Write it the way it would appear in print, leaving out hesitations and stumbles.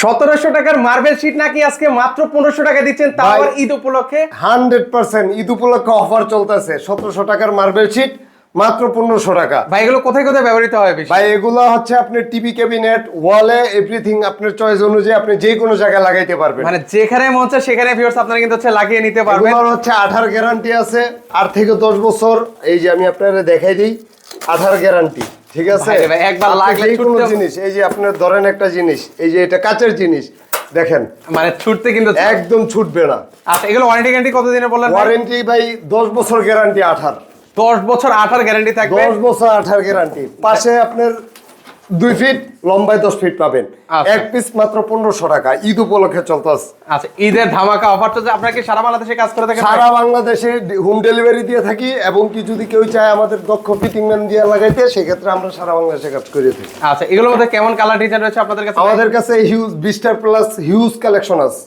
1700 টাকার marble sheet নাকি আজকে মাত্র 1500 টাকা দিচ্ছেন, তাও আবার ঈদ উপলক্ষে। 100% ঈদ উপলক্ষে অফার চলতেছে। 1700 টাকার মার্বেল শীট মাত্র 1500 টাকা। ভাই এগুলো কোথায় কোথায় ব্যবহৃত হয় বেশি? ভাই এগুলো হচ্ছে আপনি টিভি ক্যাবিনেট, ওয়ালে, এভরিথিং আপনার চয়েস অনুযায়ী আপনি যে কোনো জায়গায় লাগাইতে পারবেন। মানে যেখানে মন চায় সেখানে ভিউয়ার্স আপনারা কিন্তু হচ্ছে লাগিয়ে নিতে পারবেন। এগুলোর হচ্ছে 18 গ্যারান্টি আছে, 8 থেকে 10 বছর। এই যে আমি আপনাদের দেখাই দিই, 18 গ্যারান্টি, ঠিক আছে? ভাই ভাই একবার লাগলে যে কোনো জিনিস, এই যে আপনার ধরেন একটা জিনিস, এই যে এটা কাচের জিনিস, দেখেন মানে ছুটতে কিন্তু একদম ছুটবে না। আচ্ছা, এগুলো ওয়ারেন্টি গ্যারান্টি কতদিনের বললেন? ওয়ারেন্টি ভাই 10 বছর গ্যারান্টি, 18 10 বছর 18 গ্যারান্টি থাকবে। 10 বছর 18 গ্যারান্টি। পাশে আপনার 2 ফিট লম্বায় 10 ফিট পাবেন। আচ্ছা। এক পিস মাত্র 1500 টাকা, ঈদ উপলক্ষে চলতেছে। আচ্ছা, ঈদের ধামাকা অফার চলছে। আপনারা কি সারা বাংলাদেশে কাজ করে থাকেন? সারা বাংলাদেশে হোম ডেলিভারি দিয়ে থাকি, এবং কি যদি কেউ চায় আমাদের দক্ষ ফিটিং ম্যান দিয়ে লাগাইতে, সেক্ষেত্রে আমরা সারা বাংলাদেশে কাজ করে থাকি। আচ্ছা, এগুলোর মধ্যে কেমন কালার ডিজাইন রয়েছে আপনাদের কাছে? আমাদের কাছে হিউজ 20টা প্লাস হিউজ কালেকশন আছে।